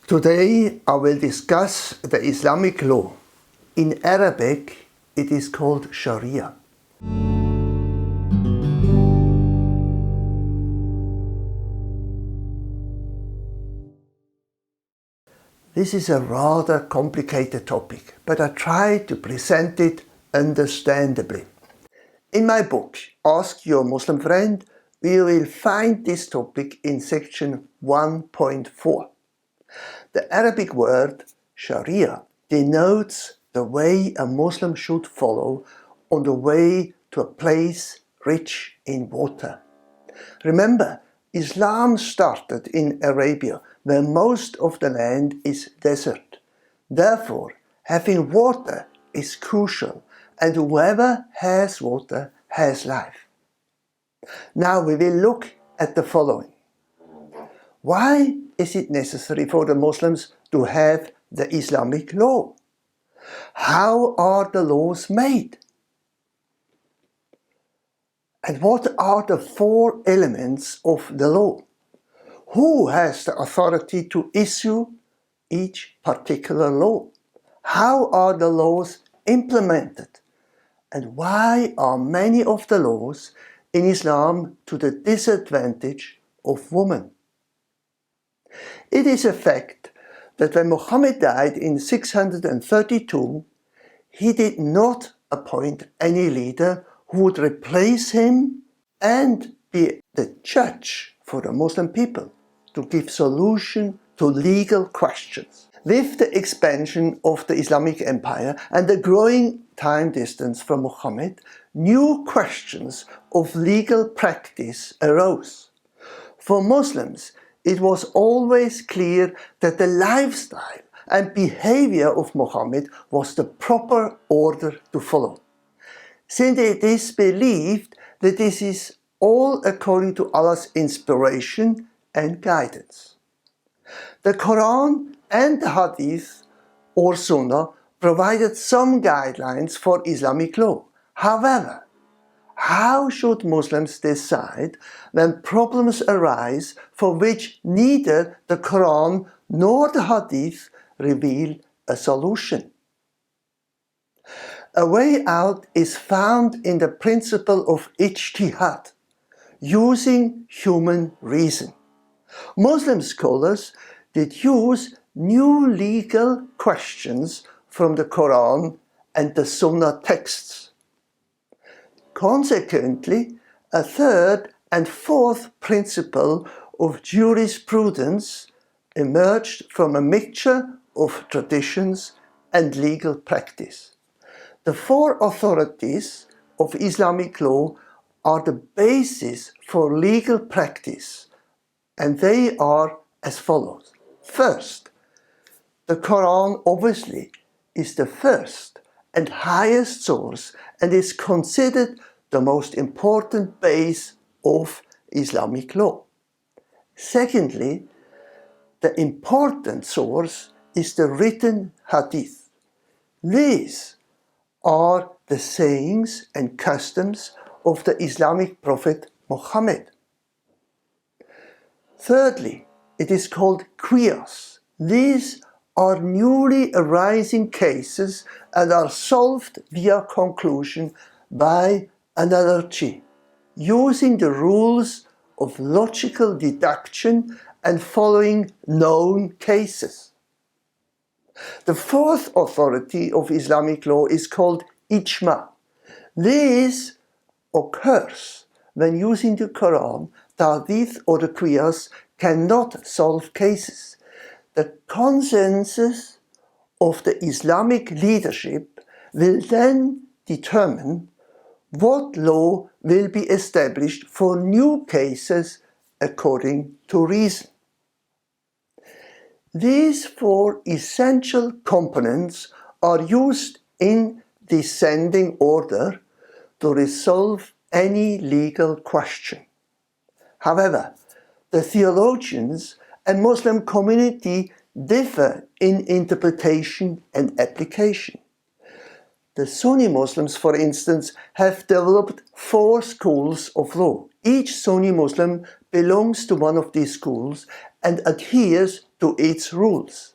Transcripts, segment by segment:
Today I will discuss the Islamic law. In Arabic it is called Shari'a. This is a rather complicated topic, but I try to present it understandably. In my book, Ask Your Muslim Friend, we will find this topic in section 1.4. The Arabic word Shari'a denotes the way a Muslim should follow on the way to a place rich in water. Remember, Islam started in Arabia, where most of the land is desert. Therefore, having water is crucial, and whoever has water has life. Now we will look at the following. Why is it necessary for the Muslims to have the Islamic law? How are the laws made? And what are the four elements of the law? Who has the authority to issue each particular law? How are the laws implemented? And why are many of the laws in Islam to the disadvantage of women? It is a fact that when Muhammad died in 632, he did not appoint any leader who would replace him and be the judge for the Muslim people to give solution to legal questions. With the expansion of the Islamic Empire and the growing time distance from Muhammad, new questions of legal practice arose. For Muslims, it was always clear that the lifestyle and behavior of Muhammad was the proper order to follow, since it is believed that this is all according to Allah's inspiration and guidance. The Quran and the Hadith or Sunnah provided some guidelines for Islamic law. However, how should Muslims decide when problems arise for which neither the Quran nor the Hadith reveal a solution? A way out is found in the principle of ijtihad, using human reason. Muslim scholars did use new legal questions from the Quran and the Sunnah texts. Consequently, a third and fourth principle of jurisprudence emerged from a mixture of traditions and legal practice. The four authorities of Islamic law are the basis for legal practice, and they are as follows. First, the Quran obviously is the first and highest source and is considered the most important base of Islamic law. Secondly, the important source is the written Hadith. These are the sayings and customs of the Islamic prophet Muhammad. Thirdly, it is called qiyas. These are newly arising cases and are solved via conclusion by analogy, using the rules of logical deduction and following known cases. The fourth authority of Islamic law is called ijma. This occurs when using the Quran, the Hadith or the qiyas cannot solve cases. The consensus of the Islamic leadership will then determine what law will be established for new cases according to reason. These four essential components are used in descending order to resolve any legal question. However, the theologians and Muslim community differ in interpretation and application. The Sunni Muslims, for instance, have developed four schools of law. Each Sunni Muslim belongs to one of these schools and adheres to its rules.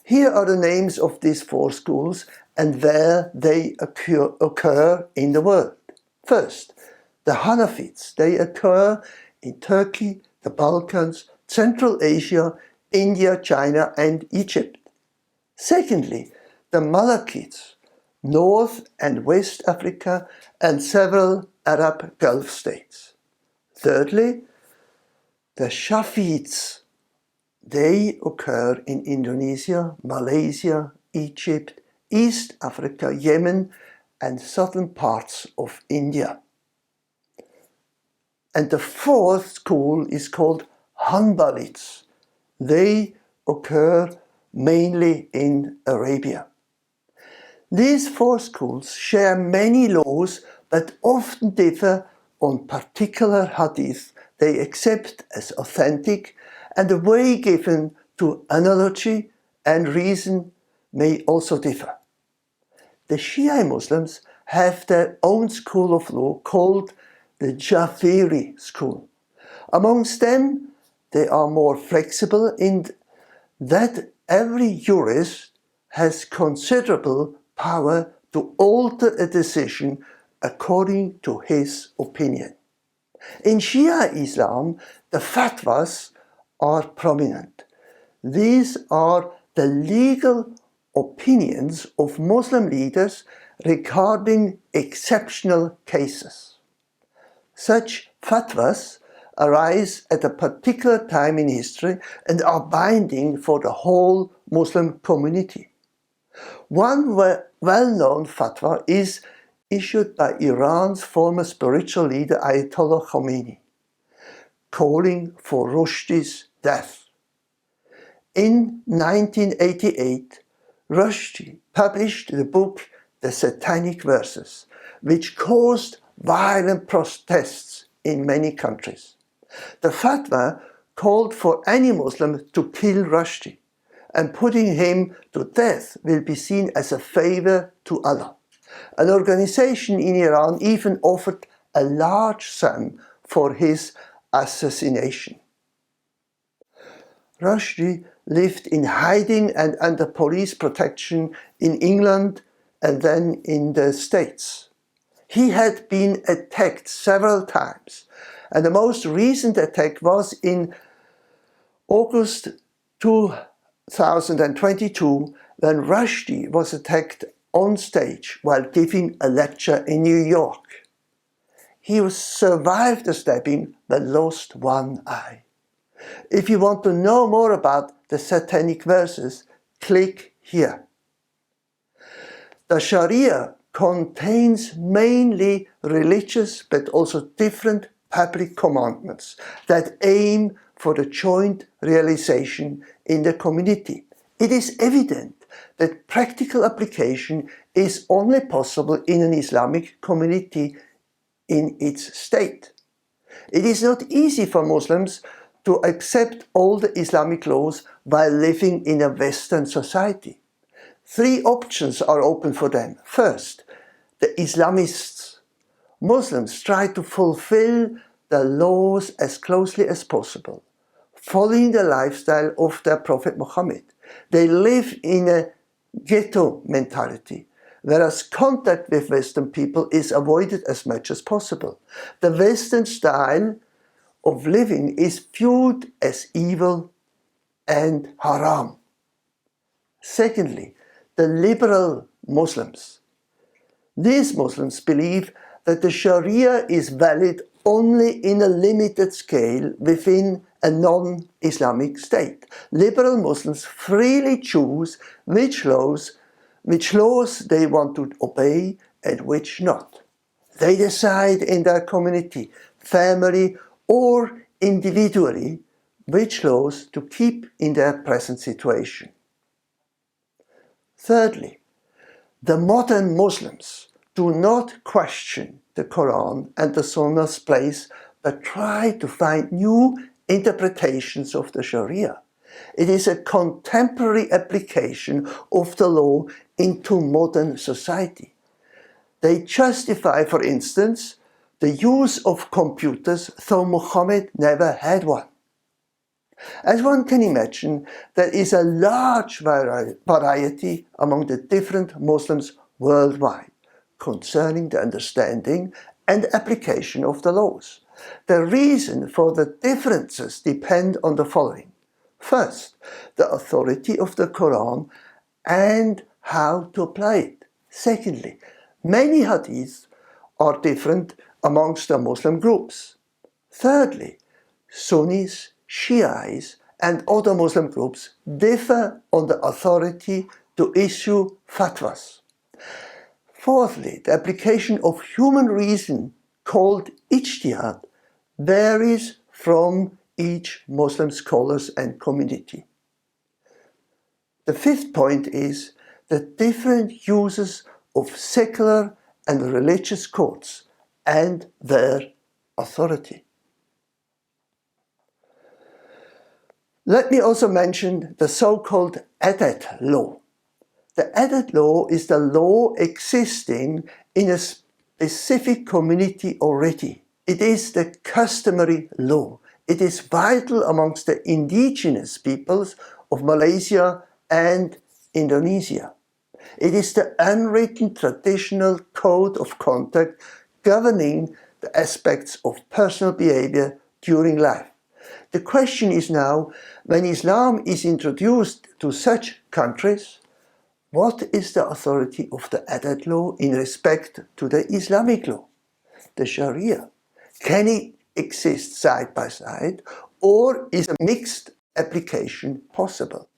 Here are the names of these 4 schools and where they occur in the world. First, the Hanafites. They occur in Turkey, the Balkans, Central Asia, India, China, and Egypt. Secondly, the Malakites, North and West Africa, and several Arab Gulf states. Thirdly, the Shafi'ites. They occur in Indonesia, Malaysia, Egypt, East Africa, Yemen, and southern parts of India. And the 4th school is called Hanbalites. They occur mainly in Arabia. These 4 schools share many laws but often differ on particular hadith they accept as authentic, and the way given to analogy and reason may also differ. The Shia Muslims have their own school of law called the Jafiri school. Amongst them, they are more flexible in that every jurist has considerable power to alter a decision according to his opinion. In Shia Islam, the fatwas are prominent. These are the legal opinions of Muslim leaders regarding exceptional cases. Such fatwas arise at a particular time in history and are binding for the whole Muslim community. One well-known fatwa is issued by Iran's former spiritual leader Ayatollah Khomeini, calling for Rushdie's death. In 1988, Rushdie published the book The Satanic Verses, which caused violent protests in many countries. The fatwa called for any Muslim to kill Rushdie, and putting him to death will be seen as a favor to Allah. An organization in Iran even offered a large sum for his assassination. Rushdie lived in hiding and under police protection in England and then in the States. He had been attacked several times, and the most recent attack was in August 2022 when Rushdie was attacked on stage while giving a lecture in New York. He survived the stabbing but lost one eye. If you want to know more about the Satanic Verses, click here. The Shari'a contains mainly religious but also different public commandments that aim for the joint realization in the community. It is evident that practical application is only possible in an Islamic community in its state. It is not easy for Muslims to accept all the Islamic laws while living in a Western society. 3 options are open for them. First, the Islamists. Muslims try to fulfill the laws as closely as possible, following the lifestyle of their Prophet Muhammad. They live in a ghetto mentality, whereas contact with Western people is avoided as much as possible. The Western style of living is viewed as evil and haram. Secondly, the liberal Muslims. These Muslims believe that the Sharia is valid only in a limited scale within a non-Islamic state. Liberal Muslims freely choose which laws they want to obey and which not. They decide in their community, family, or individually which laws to keep in their present situation. Thirdly, the modern Muslims do not question the Quran and the Sunnah's place, but try to find new interpretations of the Sharia. It is a contemporary application of the law into modern society. They justify, for instance, the use of computers, though Muhammad never had one. As one can imagine, there is a large variety among the different Muslims worldwide concerning the understanding and application of the laws. The reason for the differences depend on the following. First, the authority of the Quran and how to apply it. Secondly, many hadiths are different amongst the Muslim groups. Thirdly, Sunnis, Shiites and other Muslim groups differ on the authority to issue fatwas. Fourthly, the application of human reason called ijtihad varies from each Muslim scholars and community. The fifth point is the different uses of secular and religious courts and their authority. Let me also mention the so-called adat law. The adat law is the law existing in a specific community already. It is the customary law. It is vital amongst the indigenous peoples of Malaysia and Indonesia. It is the unwritten traditional code of conduct governing the aspects of personal behavior during life. The question is now, when Islam is introduced to such countries, what is the authority of the adat law in respect to the Islamic law, the Shari'a? Can it exist side by side, or is a mixed application possible?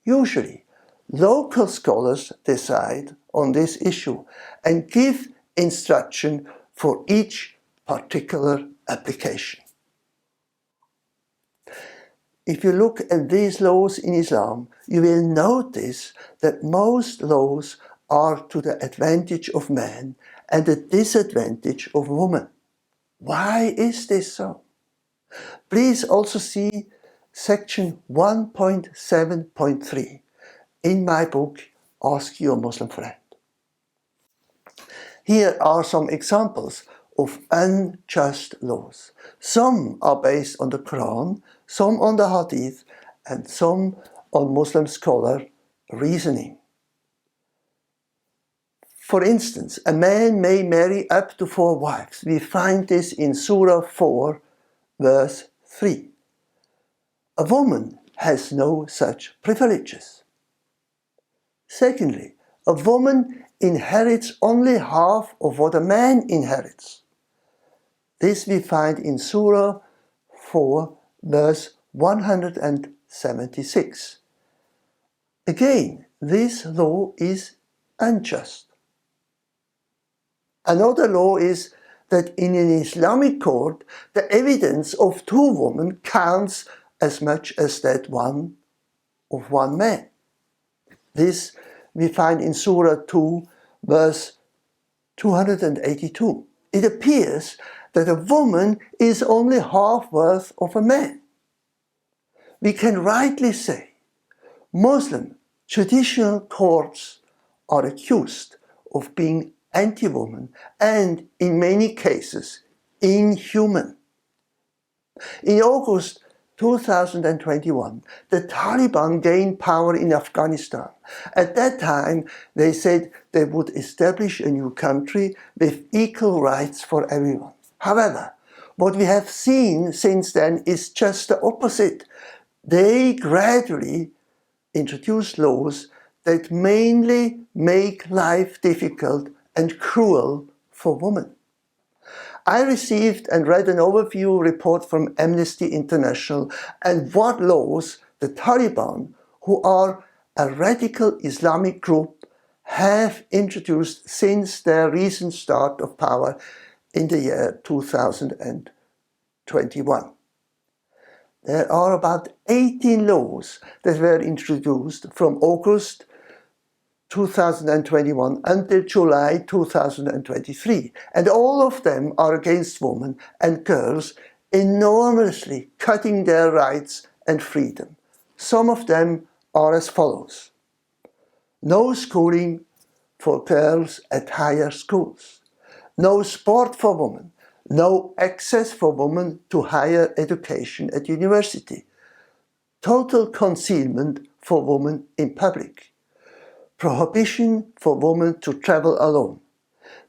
Usually, local scholars decide on this issue and give instruction for each particular application. If you look at these laws in Islam, you will notice that most laws are to the advantage of man and the disadvantage of woman. Why is this so? Please also see section 1.7.3 in my book, Ask Your Muslim Friend. Here are some examples of unjust laws. Some are based on the Quran, some on the Hadith, and some on Muslim scholar reasoning. For instance, a man may marry up to 4 wives. We find this in Surah 4, verse 3. A woman has no such privileges. Secondly, a woman inherits only half of what a man inherits. This we find in Surah 4, verse 176. Again, this law is unjust. Another law is that in an Islamic court, the evidence of 2 women counts as much as that one of 1 man. This we find in Surah 2, verse 282. It appears that a woman is only half worth of a man. We can rightly say Muslim traditional courts are accused of being anti-woman and, in many cases, inhuman. In August 2021, the Taliban gained power in Afghanistan. At that time, they said they would establish a new country with equal rights for everyone. However, what we have seen since then is just the opposite. They gradually introduce laws that mainly make life difficult and cruel for women. I received and read an overview report from Amnesty International and what laws the Taliban, who are a radical Islamic group, have introduced since their recent start of power in the year 2021. There are about 18 laws that were introduced from August 2021 until July 2023, and all of them are against women and girls, enormously cutting their rights and freedom. Some of them are as follows: no schooling for girls at higher schools, no sport for women, no access for women to higher education at university, total concealment for women in public, prohibition for women to travel alone.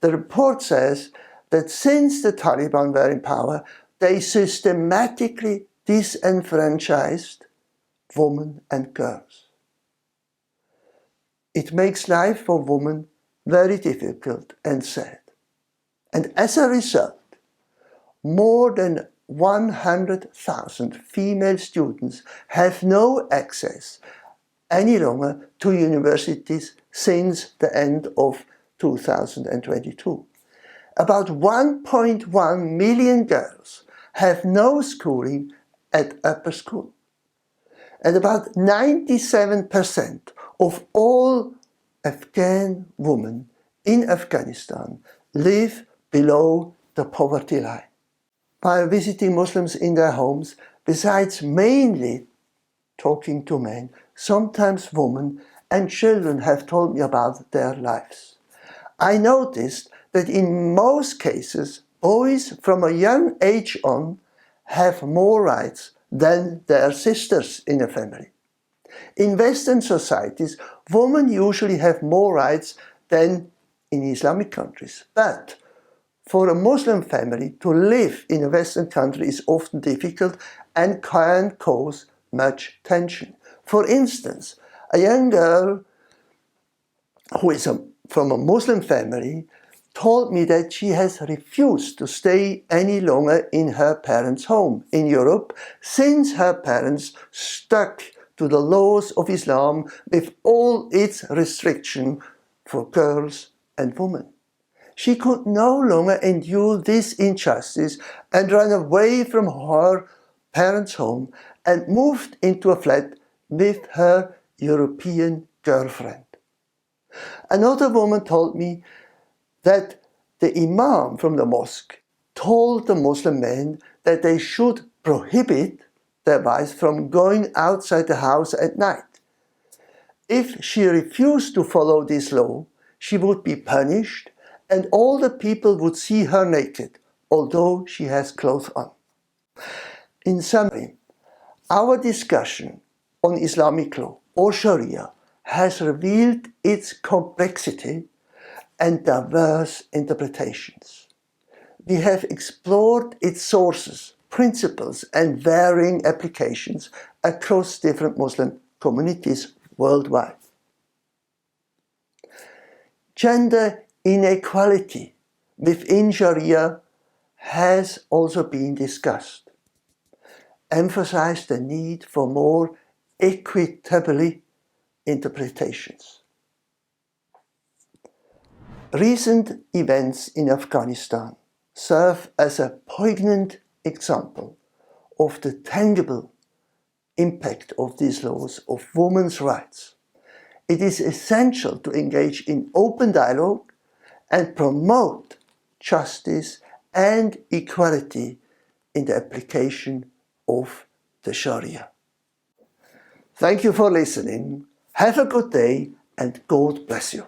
The report says that since the Taliban were in power, they systematically disenfranchised women and girls. It makes life for women very difficult and sad. And as a result, more than 100,000 female students have no access any longer to universities since the end of 2022. About 1.1 million girls have no schooling at upper school. And about 97% of all Afghan women in Afghanistan live below the poverty line. By visiting Muslims in their homes, besides mainly talking to men, sometimes women and children have told me about their lives. I noticed that in most cases, boys from a young age on have more rights than their sisters in a family. In Western societies, women usually have more rights than in Islamic countries. But for a Muslim family to live in a Western country is often difficult and can cause much tension. For instance, a young girl who is from a Muslim family told me that she has refused to stay any longer in her parents' home in Europe since her parents stuck to the laws of Islam with all its restriction for girls and women. She could no longer endure this injustice and ran away from her parents' home and moved into a flat with her European girlfriend. Another woman told me that the imam from the mosque told the Muslim men that they should prohibit their wives from going outside the house at night. If she refused to follow this law, she would be punished and all the people would see her naked, although she has clothes on. In summary, our discussion on Islamic law or Shari'a has revealed its complexity and diverse interpretations. We have explored its sources, principles, and varying applications across different Muslim communities worldwide. Gender inequality within Sharia has also been discussed. Emphasize the need for more equitable interpretations. Recent events in Afghanistan serve as a poignant example of the tangible impact of these laws of women's rights. It is essential to engage in open dialogue and promote justice and equality in the application of the Sharia. Thank you for listening. Have a good day and God bless you.